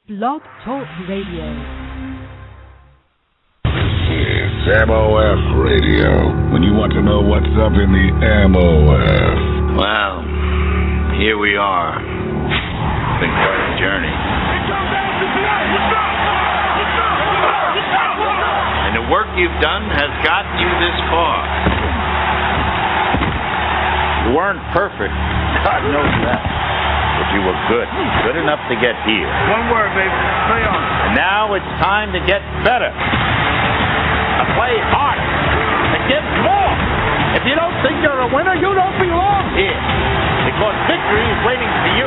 Blog Talk Radio. It's MOF Radio. When you want to know what's up in the MOF. Well, here we are. It's been quite a journey. And the work you've done has gotten you this far. You weren't perfect, God knows that. But you were good enough to get here. One word, baby. Play on. And now it's time to get better. To play harder. To give more. If you don't think you're a winner, you don't belong here. Because victory is waiting for you.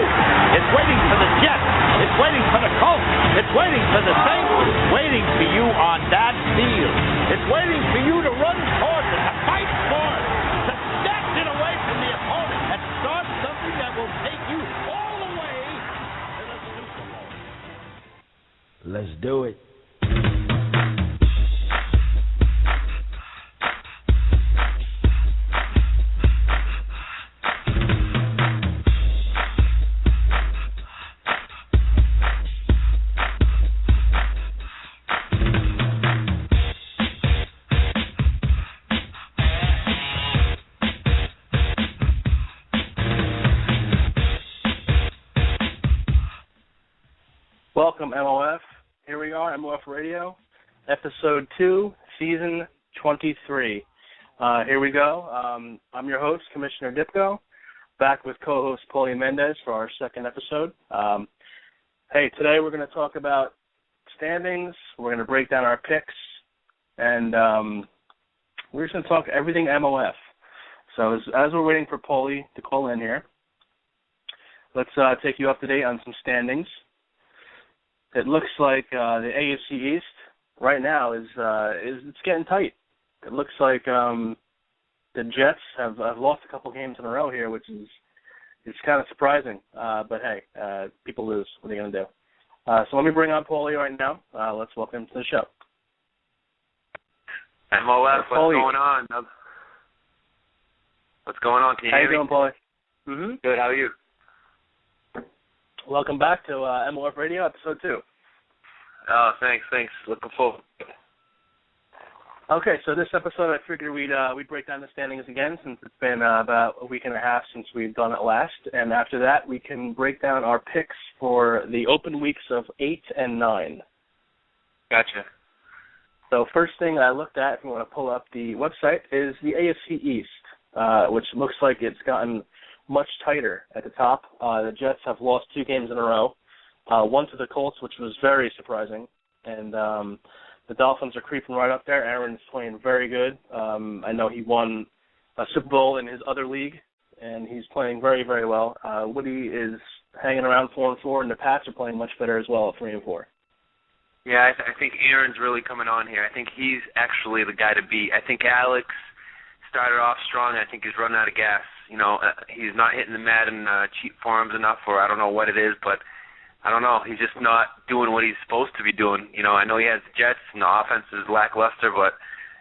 It's waiting for the Jets. It's waiting for the Colts. It's waiting for the Saints. It's waiting for you on that field. It's waiting for you to run towards it, to fight for it, to snatch it away from the opponent and start something that will take you all the way to the Super Bowl. Let's do it. Welcome, MOF. Here we are, MOF Radio, Episode 2, Season 23. Here we go. I'm your host, Commissioner Dipko, back with co-host Paulie Mendez for our second episode. Hey, today we're going to talk about standings. We're going to break down our picks, and we're just going to talk everything MOF. So as we're waiting for Paulie to call in here, let's take you up to date on some standings. It looks like the AFC East right now is it's getting tight. It looks like the Jets have lost a couple games in a row here, which is kind of surprising. But hey, people lose. What are you going to do? So let me bring on Paulie right now. Let's welcome him to the show. MOF, what's going on? What's going on? Can you hear me? How you doing, Paulie? Mm-hmm. Good. How are you? Welcome back to MOF Radio, Episode 2. Oh, thanks. Looking forward. Okay, so this episode I figured we'd break down the standings again since it's been about a week and a half since we've done it last. And after that, we can break down our picks for the open weeks of 8 and 9. Gotcha. So first thing I looked at, if you want to pull up the website, is the AFC East, which looks like it's gotten much tighter at the top. The Jets have lost 2 games in a row, one to the Colts, which was very surprising, and the Dolphins are creeping right up there. Aaron's playing very good. I know he won a Super Bowl in his other league, and he's playing very, very well. Woody is hanging around 4-4, and the Pats are playing much better as well at 3-4. Yeah, I think Aaron's really coming on here. I think he's actually the guy to beat. I think Alex started off strong. I think he's running out of gas. You know, he's not hitting the Madden cheat forums enough, or I don't know what it is, but I don't know. He's just not doing what he's supposed to be doing. You know, I know he has the Jets and the offense is lackluster, but,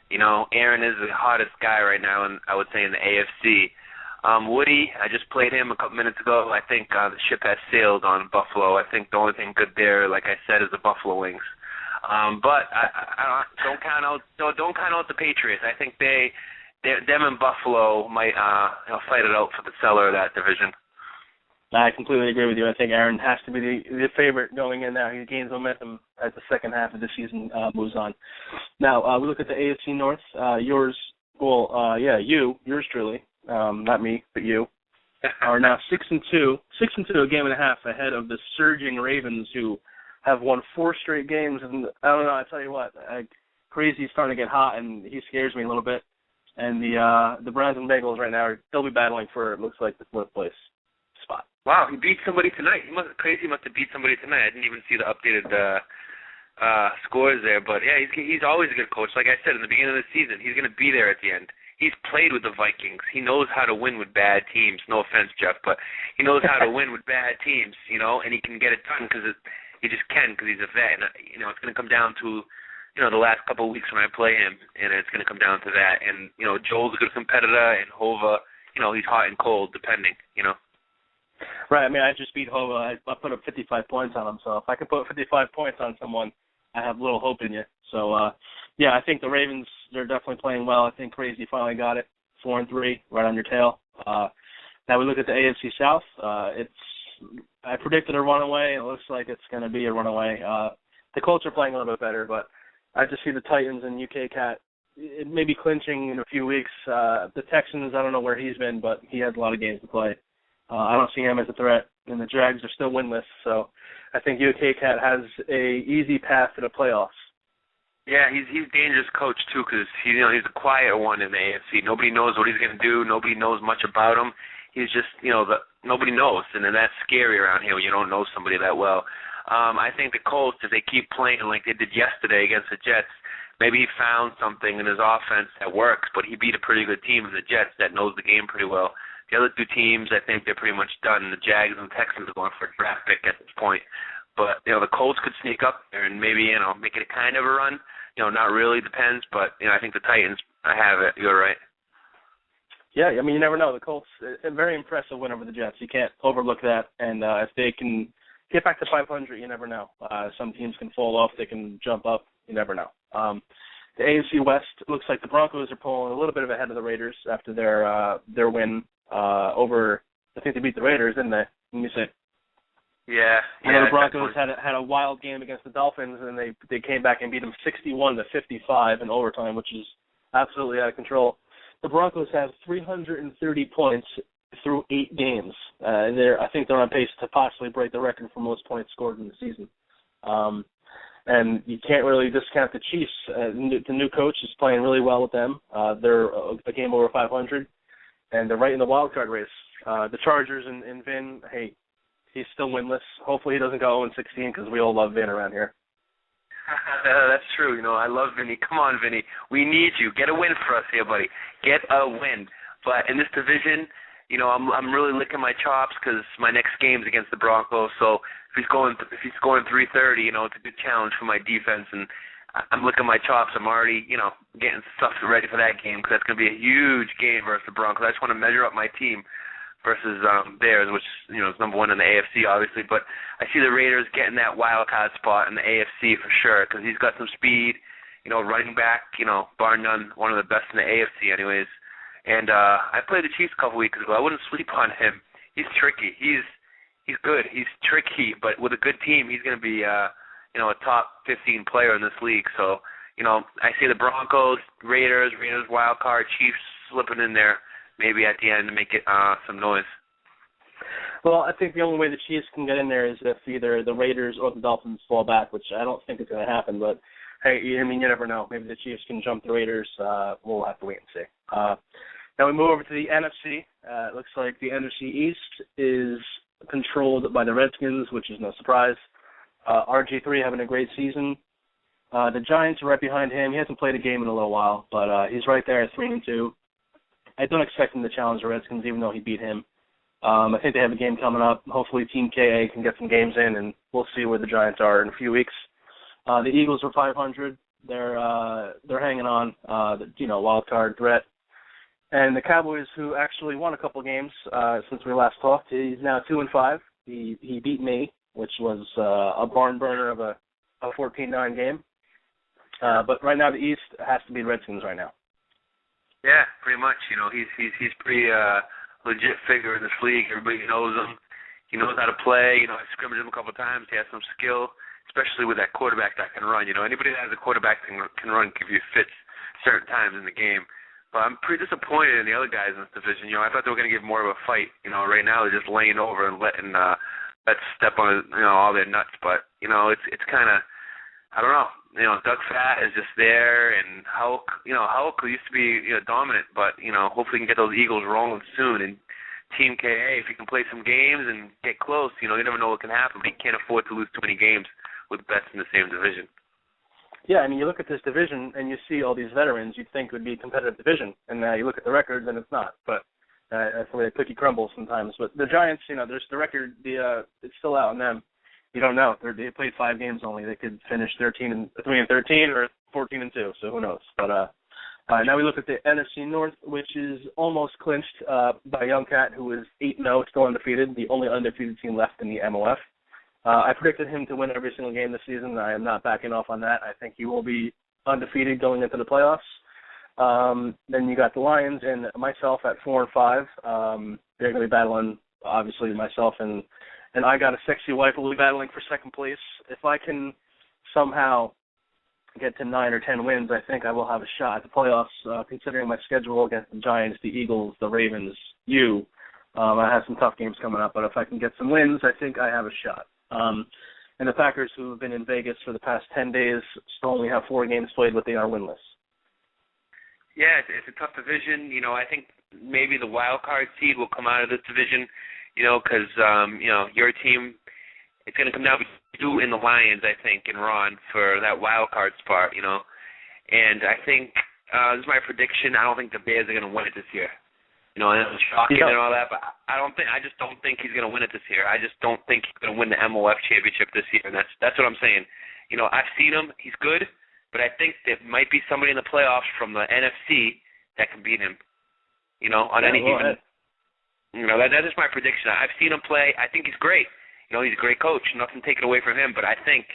you know, Aaron is the hottest guy right now, and I would say in the AFC. Woody, I just played him a couple minutes ago. I think the ship has sailed on Buffalo. I think the only thing good there, like I said, is the Buffalo Wings. But I don't count out the Patriots. I think them and Buffalo might fight it out for the cellar of that division. I completely agree with you. I think Aaron has to be the favorite going in now. He gains momentum as the second half of the season moves on. Now, we look at the AFC North. Yours truly, not me, but you, are now 6-2, a game and a half ahead of the surging Ravens, who have won 4 straight games. And I don't know, I tell you what, Crazy's starting to get hot, and he scares me a little bit. And the Browns and Bengals right now they'll be battling for, it looks like, the 4th place spot. Wow, he beat somebody tonight. Crazy must have beat somebody tonight. I didn't even see the updated scores there. But, yeah, he's always a good coach. Like I said, in the beginning of the season, he's going to be there at the end. He's played with the Vikings. He knows how to win with bad teams. No offense, Jeff, but he knows how to win with bad teams, you know, and he can get it done because he just can because he's a vet. And, you know, it's going to come down to, you know, the last couple of weeks when I play him, and it's going to come down to that. And, you know, Joel's a good competitor, and Hova, you know, he's hot and cold, depending, you know. Right. I mean, I just beat Hova. I put up 55 points on him. So if I can put 55 points on someone, I have little hope in you. So, yeah, I think the Ravens, they're definitely playing well. I think Crazy finally got it. 4-3, right on your tail. Now we look at the AFC South. I predicted a runaway. It looks like it's going to be a runaway. The Colts are playing a little bit better, but I just see the Titans and UK Cat. It may be clinching in a few weeks. The Texans, I don't know where he's been, but he has a lot of games to play. I don't see him as a threat, and the Jags are still winless. So I think UK Cat has a easy path to the playoffs. Yeah, he's a dangerous coach too, because he's the quiet one in the AFC. Nobody knows what he's going to do. Nobody knows much about him. He's just nobody knows, and then that's scary around here when you don't know somebody that well. I think the Colts, if they keep playing like they did yesterday against the Jets, maybe he found something in his offense that works, but he beat a pretty good team in the Jets that knows the game pretty well. The other two teams, I think they're pretty much done. The Jags and the Texans are going for a draft pick at this point. But, the Colts could sneak up there and maybe, make it a kind of a run. Not really, depends. But, I think the Titans, I have it. You're right. Yeah, I mean, you never know. The Colts, a very impressive win over the Jets. You can't overlook that. And if they can get back to 500, you never know. Some teams can fall off. They can jump up. You never know. The AFC West, looks like the Broncos are pulling a little bit of ahead of the Raiders after their win over, I think they beat the Raiders, didn't they? Let me see. Yeah. I know the Broncos had a wild game against the Dolphins, and they came back and beat them 61-55 in overtime, which is absolutely out of control. The Broncos have 330 points through 8 games. I think they're on pace to possibly break the record for most points scored in the season. And you can't really discount the Chiefs. The new coach is playing really well with them. They're a game over 500, and they're right in the wild card race. The Chargers and Vin, hey, he's still winless. Hopefully he doesn't go 0-16 because we all love Vin around here. That's true. I love Vinny. Come on, Vinny. We need you. Get a win for us here, buddy. Get a win. But in this division, I'm really licking my chops because my next game's against the Broncos. So if he's going 330, it's a good challenge for my defense. And I'm licking my chops. I'm already, getting stuff ready for that game because that's going to be a huge game versus the Broncos. I just want to measure up my team versus theirs, which is number one in the AFC, obviously. But I see the Raiders getting that wild card spot in the AFC for sure because he's got some speed, running back, bar none, one of the best in the AFC anyways. And I played the Chiefs a couple weeks ago. I wouldn't sleep on him. He's tricky. He's good. He's tricky, but with a good team, he's going to be, a top 15 player in this league. So, I see the Broncos, Raiders wild card, Chiefs slipping in there. Maybe at the end to make it some noise. Well, I think the only way the Chiefs can get in there is if either the Raiders or the Dolphins fall back, which I don't think is going to happen. But, hey, you never know. Maybe the Chiefs can jump the Raiders. We'll have to wait and see. Now we move over to the NFC. It looks like the NFC East is controlled by the Redskins, which is no surprise. RG3 having a great season. The Giants are right behind him. He hasn't played a game in a little while, but he's right there at 3-2. I don't expect him to challenge the Redskins, even though he beat him. I think they have a game coming up. Hopefully Team KA can get some games in, and we'll see where the Giants are in a few weeks. The Eagles are 500. They're hanging on, wild card threat. And the Cowboys, who actually won a couple games since we last talked, he's now 2-5. He beat me, which was a barn burner of a 14-9 game. But right now the East has to be the Redskins right now. Yeah, pretty much. He's pretty legit figure in this league. Everybody knows him. He knows how to play. I scrimmaged him a couple of times. He has some skill, especially with that quarterback that can run. Anybody that has a quarterback can run if you fits certain times in the game. But I'm pretty disappointed in the other guys in this division. I thought they were going to give more of a fight. Right now they're just laying over and letting let's step on all their nuts. But it's kind of, I don't know. Doug Fat is just there, and Hulk used to be dominant, but hopefully he can get those Eagles rolling soon. And Team KA, if he can play some games and get close, you never know what can happen. But he can't afford to lose too many games with the best in the same division. Yeah, I mean, you look at this division and you see all these veterans. You'd think it would be a competitive division, and you look at the records and it's not. But that's the way the cookie crumbles sometimes. But the Giants, there's the record. It's still out on them. You don't know. They played 5 games only. They could finish 3-13 or 14-2. So who knows? But Now we look at the NFC North, which is almost clinched by Young Cat, who is 8-0, still undefeated, the only undefeated team left in the MOF. I predicted him to win every single game this season. I am not backing off on that. I think he will be undefeated going into the playoffs. Then you got the Lions and myself at 4-5. They're going to be battling, obviously, myself and I got a sexy wife who will be battling for second place. If I can somehow get to 9 or 10 wins, I think I will have a shot at the playoffs, considering my schedule against the Giants, the Eagles, the Ravens, I have some tough games coming up, but if I can get some wins, I think I have a shot. And the Packers, who have been in Vegas for the past 10 days, still only have 4 games played, but they are winless. Yeah, it's a tough division. I think maybe the wild card seed will come out of this division, because, your team, it's going to come down to you and the Lions, I think, and Ron for that wild card spot, And I think, this is my prediction, I don't think the Bears are going to win it this year. And it's shocking and all that, but I just don't think he's going to win it this year. I just don't think he's going to win the MOF championship this year, and that's what I'm saying. I've seen him, he's good, but I think there might be somebody in the playoffs from the NFC that can beat him. On any given. That is my prediction. I've seen him play. I think he's great. He's a great coach. Nothing taken away from him, but I think,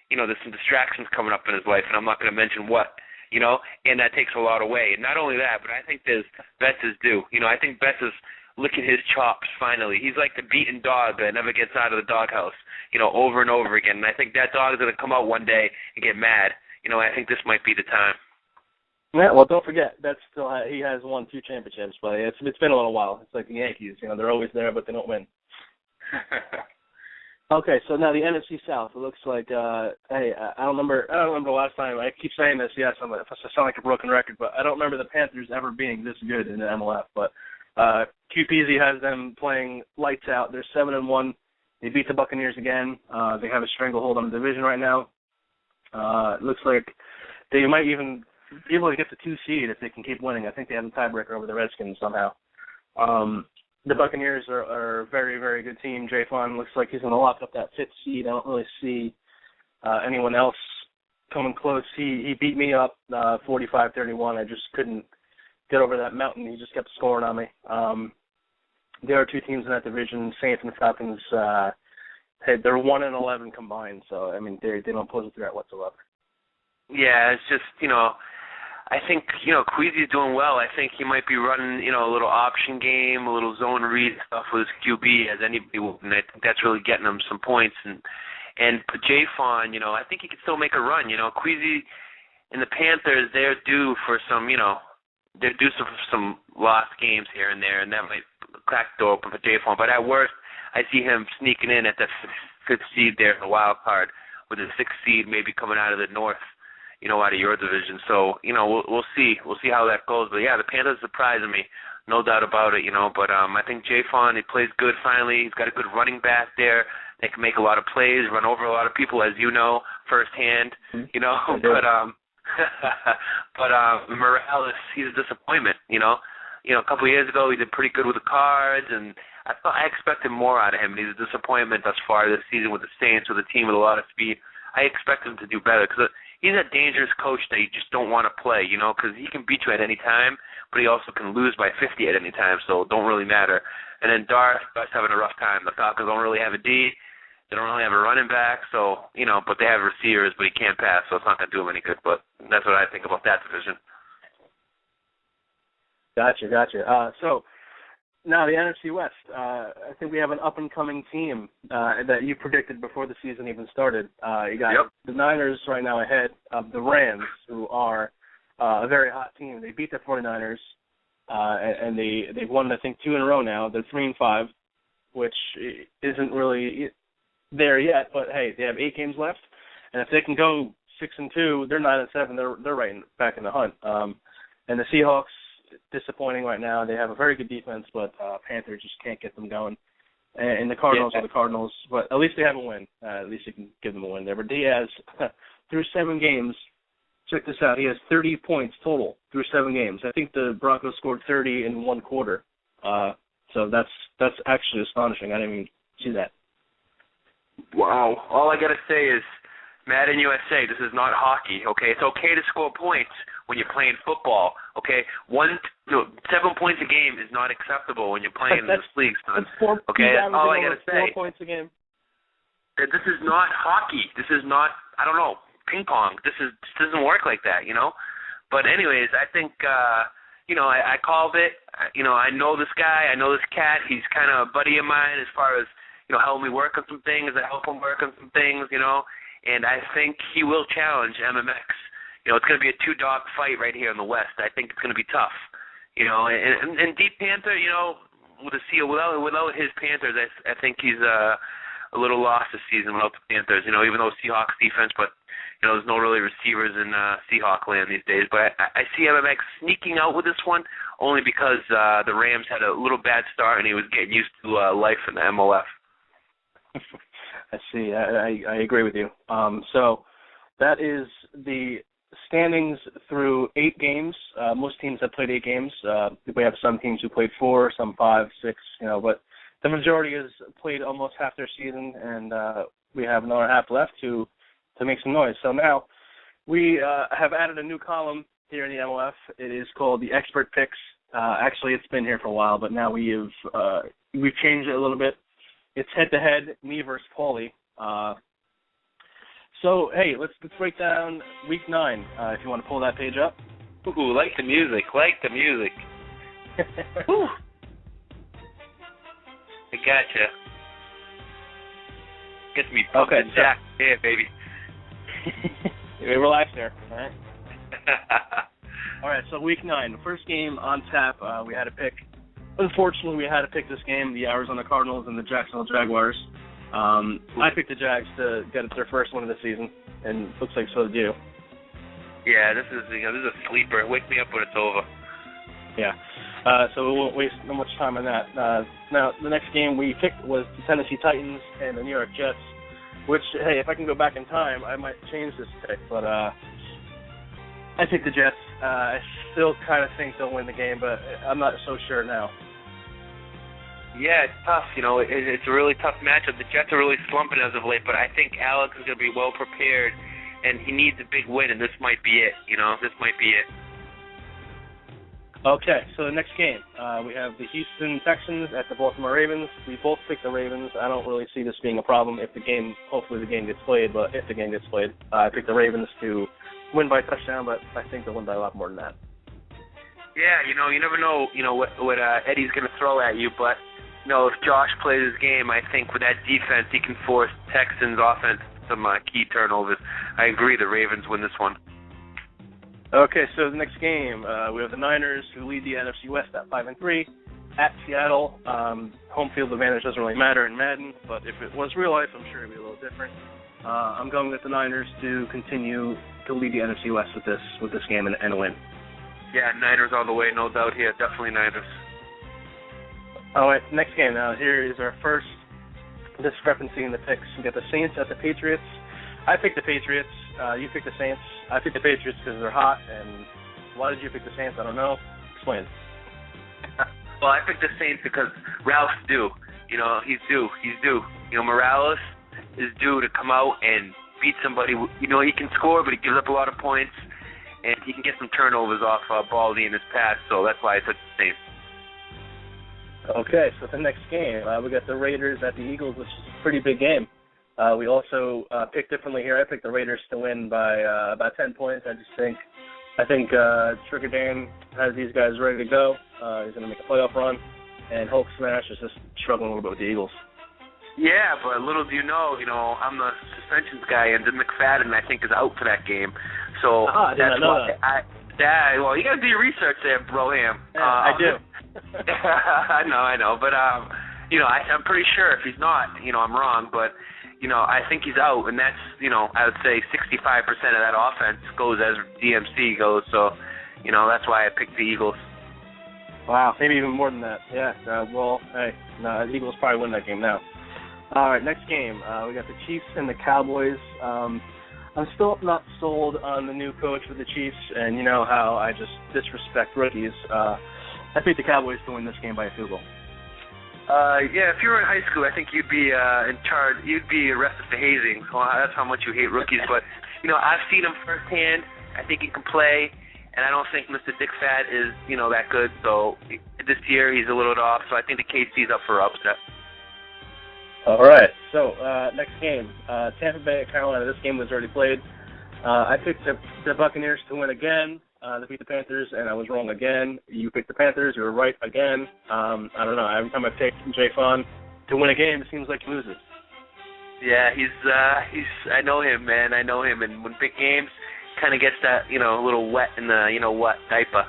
there's some distractions coming up in his life, and I'm not going to mention what. And that takes a lot away. And not only that, but I think there's Betts is due. I think Betts is licking his chops finally. He's like the beaten dog that never gets out of the doghouse, over and over again. And I think that dog is going to come out one day and get mad. I think this might be the time. Yeah, well, don't forget, Betts he has won 2 championships, but it's been a little while. It's like the Yankees. They're always there, but they don't win. Okay, so now the NFC South. It looks like, I don't remember the last time. I keep saying this. Yes, I sound like a broken record, but I don't remember the Panthers ever being this good in the MLF. But QPZ has them playing lights out. They're 7-1. They beat the Buccaneers again. They have a stranglehold on the division right now. It looks like they might even be able to get the 2 seed if they can keep winning. I think they have a tiebreaker over the Redskins somehow. The Buccaneers are a very, very good team. Jafon looks like he's going to lock up that 5th seed. I don't really see anyone else coming close. He beat me up 45-31. I just couldn't get over that mountain. He just kept scoring on me. There are 2 teams in that division. Saints and Falcons, they're 1-11 combined. So, they don't pose a threat whatsoever. Yeah, it's just, I think, Queasy's doing well. I think he might be running, a little option game, a little zone read stuff with his QB as anybody will, and I think that's really getting him some points. And for Jafon, I think he can still make a run. Queasy and the Panthers, they're due for some, they're due for some lost games here and there, and that might crack the door open for Jafon. But at worst, I see him sneaking in at the 5th seed there in the wild card, with the 6th seed maybe coming out of the North. Out of your division. So, we'll see. We'll see how that goes. But, yeah, the Panthers surprising me, no doubt about it, But I think Jafon, he plays good finally. He's got a good running back there. They can make a lot of plays, run over a lot of people, as you know, firsthand, But Morales, he's a disappointment, a couple of years ago he did pretty good with the Cards, and I expected more out of him. He's a disappointment thus far this season with the Saints, with a team with a lot of speed. I expect him to do better because he's a dangerous coach that you just don't want to play, because he can beat you at any time, but he also can lose by 50 at any time, so it don't really matter. And then Darth's having a rough time. The Falcons don't really have a D. They don't really have a running back, so, but they have receivers, but he can't pass, so it's not going to do him any good. But that's what I think about that division. Gotcha. So now the NFC West. I think we have an up-and-coming team that you predicted before the season even started. You got the Niners right now ahead of the Rams, who are a very hot team. They beat the 49ers, and they've won, I think, 2 in a row now. They're 3-5, which isn't really there yet. But, hey, they have 8 games left. And if they can go 6-2, they're 9-7. They're right back in the hunt. And the Seahawks, disappointing right now. They have a very good defense, but Panthers just can't get them going. And the Cardinals are the Cardinals, but at least they have a win. At least you can give them a win there. But Diaz, through 7 games, check this out, he has 30 points total through 7 games. I think the Broncos scored 30 in 1 quarter. So that's actually astonishing. I didn't even see that. Wow. All I got to say is, Madden USA, this is not hockey, okay? It's okay to score points when you're playing football. Okay, 7 points a game is not acceptable when you're playing in this league, son. Okay, that's all I gotta say. 4 points a game. This is not hockey. This is not, I don't know, ping pong. This doesn't work like that, you know. But anyways, I think I called it. I know this guy. I know this cat. He's kind of a buddy of mine as far as helping me work on some things. I help him work on some things, and I think he will challenge MMX. It's going to be a 2-dog fight right here in the West. I think it's going to be tough. And Deep Panther, without his Panthers, I think he's a little lost this season without the Panthers. Even though Seahawks defense, but there's no really receivers in Seahawk land these days. But I see MMX sneaking out with this one only because the Rams had a little bad start and he was getting used to life in the MOF. I see. I agree with you. So that is the standings through 8 games. Most teams have played 8 games. We have some teams who played 4, some 5, 6, but the majority has played almost half their season, and we have another half left to make some noise. So now we have added a new column here in the MOF. It is called the Expert Picks. Actually, it's been here for a while, but now we've changed it a little bit. It's head-to-head, me versus Paulie. So, hey, let's break down Week 9, if you want to pull that page up. Ooh, like the music. Whew. I gotcha. Gets me pumped and jacked. Yeah, baby. Relax there, all right? All right, so Week 9, the first game on tap, we had to pick. Unfortunately, we had to pick this game, the Arizona Cardinals and the Jacksonville Jaguars. I picked the Jags to get their first win of the season, and looks like so did you. Yeah, this is a sleeper. Wake me up when it's over. Yeah. So we won't waste no much time on that. Now, the next game we picked was the Tennessee Titans and the New York Jets, which, hey, if I can go back in time, I might change this pick, but I picked the Jets. I still kind of think they'll win the game, but I'm not so sure now. Yeah, it's tough. It's a really tough matchup. The Jets are really slumping as of late, but I think Alex is going to be well prepared, and he needs a big win, and this might be it. This might be it. Okay, so the next game, we have the Houston Texans at the Baltimore Ravens. We both picked the Ravens. I don't really see this being a problem hopefully the game gets played, but if the game gets played, I picked the Ravens to win by touchdown, but I think they'll win by a lot more than that. Yeah, you never know, what Eddie's going to throw at you, but if Josh plays his game, I think with that defense, he can force Texans' offense some key turnovers. I agree the Ravens win this one. Okay, so the next game, we have the Niners, who lead the NFC West at 5-3, at Seattle. Home field advantage doesn't really matter in Madden, but if it was real life, I'm sure it'd be a little different. I'm going with the Niners to continue to lead the NFC West with this game and a win. Yeah, Niners all the way, no doubt here. Definitely Niners. All right, next game now. Here is our first discrepancy in the picks. We got the Saints at the Patriots. I picked the Patriots. You picked the Saints. I picked the Patriots because they're hot. And why did you pick the Saints? I don't know. Explain. Well, I picked the Saints because Ralph's due. He's due. Morales is due to come out and beat somebody. He can score, but he gives up a lot of points, and he can get some turnovers off Baldy in his pass. So that's why I took the Saints. Okay, so the next game, we got the Raiders at the Eagles, which is a pretty big game. We also picked differently here. I picked the Raiders to win by about 10 points. I think Trigger Dan has these guys ready to go. He's going to make a playoff run, and Hulk Smash is just struggling a little bit with the Eagles. Yeah, but little do you know, I'm the suspensions guy, and McFadden, I think, is out for that game. So that's why well, you got to do your research there, Broham. Yeah, I do. I know, but I'm pretty sure if he's not, I'm wrong, but I think he's out, and that's I would say 65% of that offense goes as DMC goes, so that's why I picked the Eagles. Wow, maybe even more than that. Yeah. The Eagles probably win that game now. All right, next game, we got the Chiefs and the Cowboys. I'm still not sold on the new coach for the Chiefs, and you know how I just disrespect rookies. I picked the Cowboys to win this game by a field goal. Yeah, if you were in high school, I think you'd be in charge. You'd be arrested for hazing. Well, that's how much you hate rookies. But I've seen him firsthand. I think he can play. and I don't think Mr. Dick Fat is, that good. So this year he's a little bit off. So I think the KC's up for upset. All right. So next game, Tampa Bay at Carolina. This game was already played. I picked the Buccaneers to win again. To beat the Panthers, and I was wrong again. You picked the Panthers. You were right again. I don't know. Every time I pick Jay Fawn to win a game, it seems like he loses. Yeah, he's. I know him, man. I know him, and when big games, kind of gets that, a little wet in the, diaper.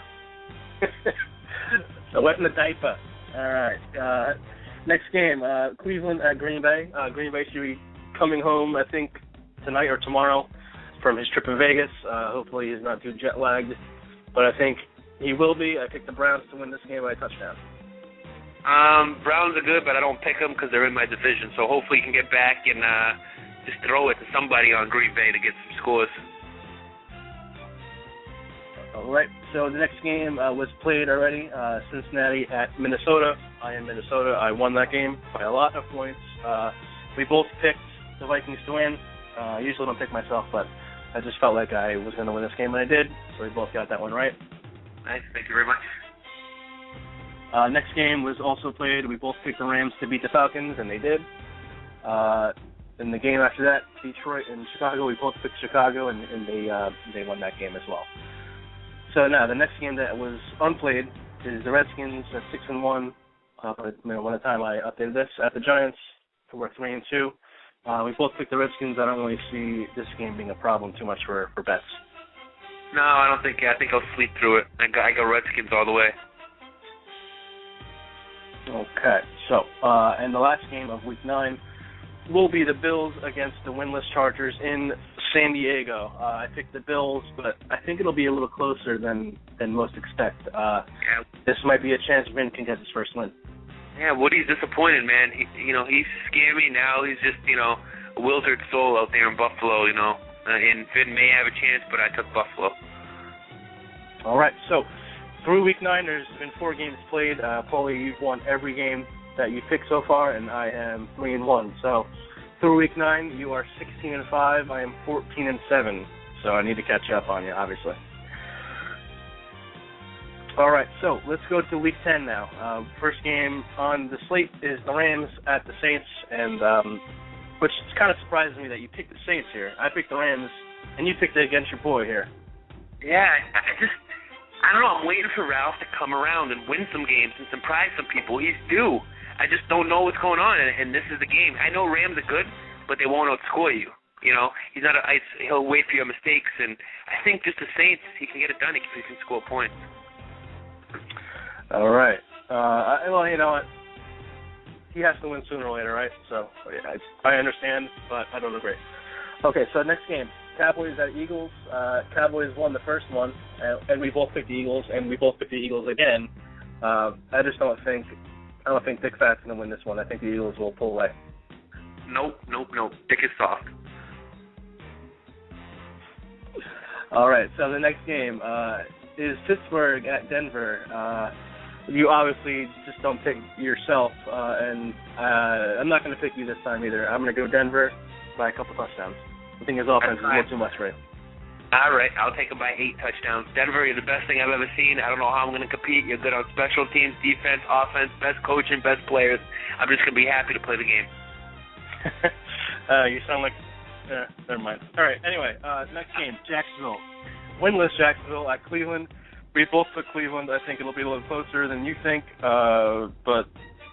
So wet in the diaper. All right. Next game, Cleveland at Green Bay. Green Bay should be coming home, I think, tonight or tomorrow from his trip in Vegas. Hopefully he's not too jet lagged, but I think he will be. I picked the Browns to win this game by a touchdown. Browns are good, but I don't pick them because they're in my division. So hopefully he can get back and just throw it to somebody on Green Bay to get some scores. All right. So the next game was played already. Cincinnati at Minnesota. I am Minnesota. I won that game by a lot of points. We both picked the Vikings to win. I usually don't pick myself, but I just felt like I was going to win this game, and I did. So we both got that one right. Nice. Thank you very much. Next game was also played. We both picked the Rams to beat the Falcons, and they did. In the game after that, Detroit and Chicago, we both picked Chicago, and they won that game as well. So now the next game that was unplayed is the Redskins at 6-1. One time I updated this at the Giants, who were 3-2. We both picked the Redskins. I don't really see this game being a problem too much for bets. No, I don't think. I think I'll sleep through it. I go Redskins all the way. Okay, so and the last game of Week 9 will be the Bills against the winless Chargers in San Diego. I picked the Bills, but I think it'll be a little closer than most expect. This might be a chance Vin can get his first win. Yeah, Woody's disappointed, man. He's scammy now. He's just, a wilted soul out there in Buffalo, And Vin may have a chance, but I took Buffalo. All right, so through Week 9, there's been 4 games played. Paulie, you've won every game that you picked so far, and I am 3-1. So through Week 9, you are 16-5. I am 14-7. So I need to catch up on you, obviously. All right, so let's go to Week 10 now. First game on the slate is the Rams at the Saints, and which kind of surprises me that you picked the Saints here. I picked the Rams, and you picked it against your boy here. Yeah, I don't know. I'm waiting for Ralph to come around and win some games and surprise some people. He's due. I just don't know what's going on, and this is the game. I know Rams are good, but they won't outscore you. He's not he'll wait for your mistakes, and I think just the Saints, he can get it done. He can score points. All right. Well, you know what? He has to win sooner or later, right? So I understand, but I don't agree. Okay, so next game, Cowboys at Eagles. Cowboys won the first one, and we both picked the Eagles, and we both picked the Eagles again. I don't think Dick Fat's going to win this one. I think the Eagles will pull away. Nope. Dick is soft. All right, so the next game is Pittsburgh at Denver. You obviously just don't pick yourself, and I'm not going to pick you this time either. I'm going to go Denver by a couple touchdowns. I think his offense is a little too much for him. All right, I'll take him by 8 touchdowns. Denver, you're the best thing I've ever seen. I don't know how I'm going to compete. You're good on special teams, defense, offense, best coaching, best players. I'm just going to be happy to play the game. You sound like... never mind. All right, anyway, next game, Jacksonville. Winless Jacksonville at Cleveland. We both took Cleveland. I think it'll be a little closer than you think, but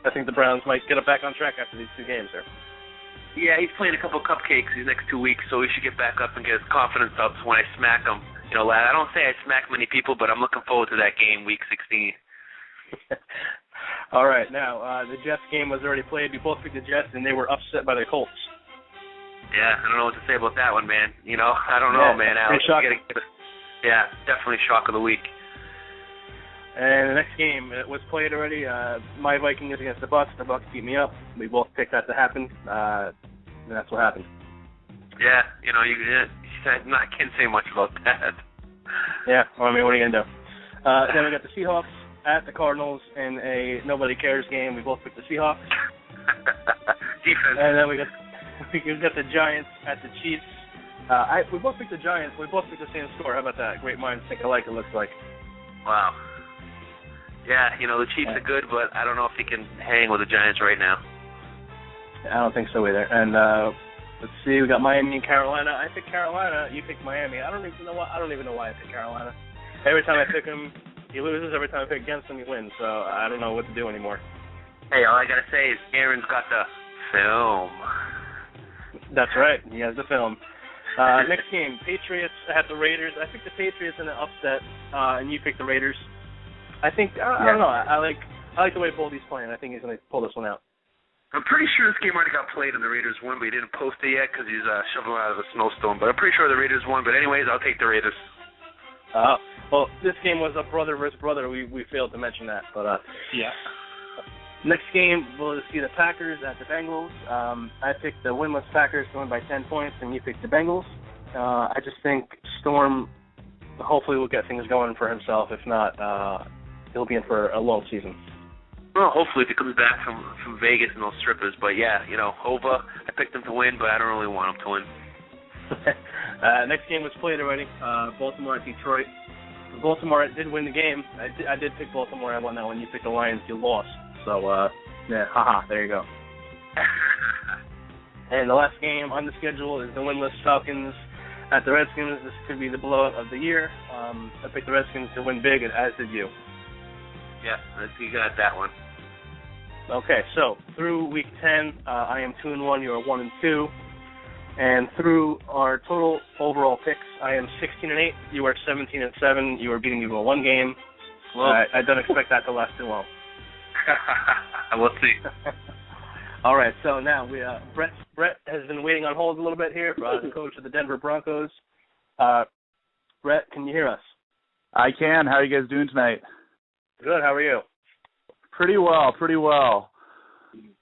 I think the Browns might get it back on track after these 2 games there. Yeah, he's playing a couple cupcakes these next 2 weeks, so he should get back up and get his confidence up so when I smack him. I don't say I smack many people, but I'm looking forward to that game, Week 16. All right, now, the Jets game was already played. We both picked the Jets, and they were upset by the Colts. Yeah, I don't know what to say about that one, man. I don't know, man. Alex, yeah, definitely shock of the week. And the next game, it was played already. My Vikings against the Bucs. The Bucs beat me up. We both picked that to happen, and that's what happened. Yeah, I can't say much about that. Yeah, well, what are you going to do? Then we got the Seahawks at the Cardinals in a nobody cares game. We both picked the Seahawks. Defense. And then we got the Giants at the Chiefs. We both picked the Giants. We both picked the same score. How about that? Great minds think alike, it looks like. Wow. Yeah, the Chiefs are good, but I don't know if he can hang with the Giants right now. I don't think so either. And let's see, we got Miami and Carolina. I picked Carolina. You picked Miami. I don't even know why I picked Carolina. Every time I pick him, he loses. Every time I pick against him, he wins. So I don't know what to do anymore. Hey, all I gotta say is Aaron's got the film. That's right. He has the film. Next game, Patriots at the Raiders. I picked the Patriots in an upset, and you picked the Raiders. I think I don't know. I like the way Boldy's playing. I think he's going to pull this one out. I'm pretty sure this game already got played and the Raiders won, but he didn't post it yet because he's shoveling out of a snowstorm. But I'm pretty sure the Raiders won. But anyways, I'll take the Raiders. Well, this game was a brother versus brother. We failed to mention that, but yeah. Next game, we'll see the Packers at the Bengals. I picked the winless Packers to win by 10 points, and you picked the Bengals. I just think Storm hopefully will get things going for himself. If not, he'll be in for a long season. Well, hopefully if he comes back from Vegas and those strippers. But, yeah, Hova, I picked him to win, but I don't really want him to win. Next game was played already, Baltimore at Detroit. Baltimore did win the game. I did pick Baltimore. I won that one. You picked the Lions. You lost. So, there you go. And the last game on the schedule is the winless Falcons at the Redskins. This could be the blowout of the year. I picked the Redskins to win big, as did you. Yeah, you got that one. Okay, so through Week 10, I am 2-1. You are 1-2. And through our total overall picks, I am 16-8. You are 17-7. You are beating me by one game. Well, I don't expect that to last too long. We'll see. All right, so now Brett has been waiting on hold a little bit here, the coach of the Denver Broncos. Brett, can you hear us? I can. How are you guys doing tonight? Good. How are you? Pretty well.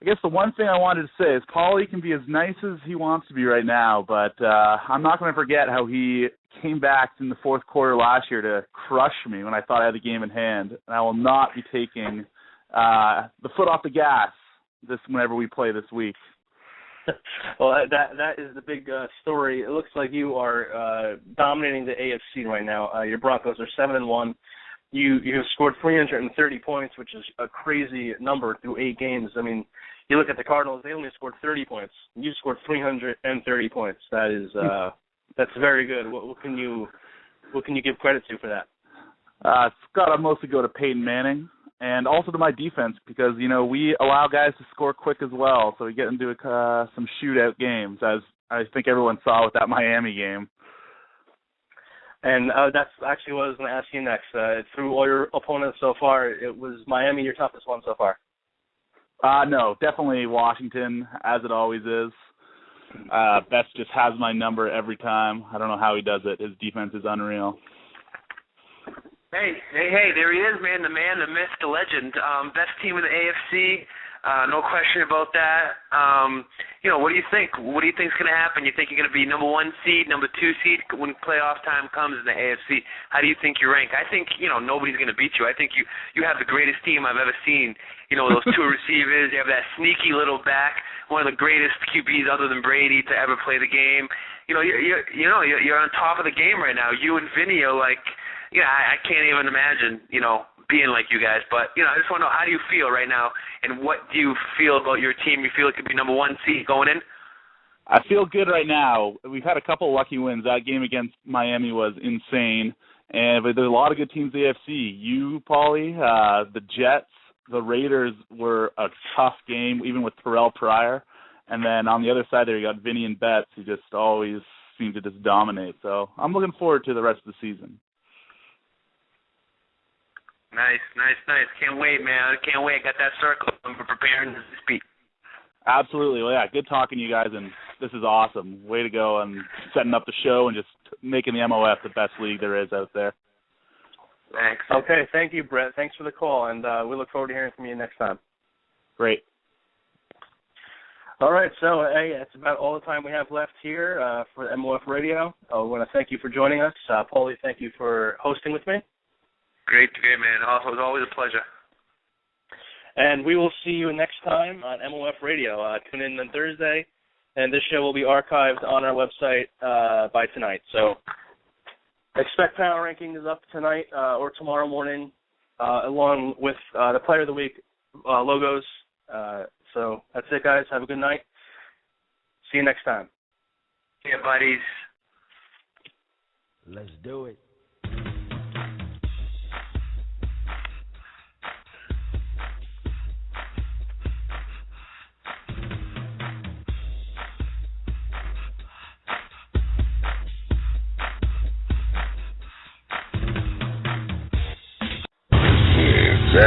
I guess the one thing I wanted to say is Paulie can be as nice as he wants to be right now, but I'm not going to forget how he came back in the fourth quarter last year to crush me when I thought I had the game in hand, and I will not be taking the foot off the gas whenever we play this week. Well, that is the big story. It looks like you are dominating the AFC right now. Your Broncos are 7-1. You have scored 330 points, which is a crazy number through 8 games. I mean, you look at the Cardinals; they only scored 30 points. You scored 330 points. That is that's very good. What can you give credit to for that? It's got to mostly go to Peyton Manning and also to my defense because we allow guys to score quick as well, so we get into some shootout games, as I think everyone saw with that Miami game. And that's actually what I was going to ask you next. Through all your opponents so far, it was Miami your toughest one so far? No, definitely Washington, as it always is. Best just has my number every time. I don't know how he does it. His defense is unreal. Hey, there he is, man, the myth, the legend. Best team in the AFC. No question about that. What do you think? What do you think is going to happen? You think you're going to be number 1 seed, number 2 seed when playoff time comes in the AFC? How do you think you rank? I think, nobody's going to beat you. I think you have the greatest team I've ever seen. Those 2 receivers. You have that sneaky little back, one of the greatest QBs other than Brady to ever play the game. You're on top of the game right now. You and Vinny are like, I can't even imagine, being like you guys. But, I just want to know, how do you feel right now, and what do you feel about your team? You feel it could be number 1 seed going in? I feel good right now. We've had a couple of lucky wins. That game against Miami was insane. But there's a lot of good teams in the AFC. You, Paulie, the Jets, the Raiders were a tough game, even with Terrell Pryor. And then on the other side there, you got Vinny and Betts, who just always seem to just dominate. So I'm looking forward to the rest of the season. Nice. Can't wait, man. Can't wait. Got that circle. I'm preparing to speak. Absolutely. Well, yeah, good talking to you guys, and this is awesome. Way to go on setting up the show and just making the MOF the best league there is out there. Thanks. Okay, thank you, Brett. Thanks for the call, and we look forward to hearing from you next time. Great. All right, so hey, that's about all the time we have left here for MOF Radio. I want to thank you for joining us. Paulie, thank you for hosting with me. Great, man. It was always a pleasure. And we will see you next time on MOF Radio. Tune in on Thursday and this show will be archived on our website by tonight. So expect Power Rankings up tonight or tomorrow morning, along with the Player of the Week logos. So that's it, guys. Have a good night. See you next time. See ya, buddies. Let's do it.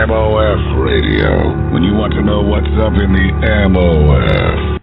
MOF Radio. When you want to know what's up in the MOF.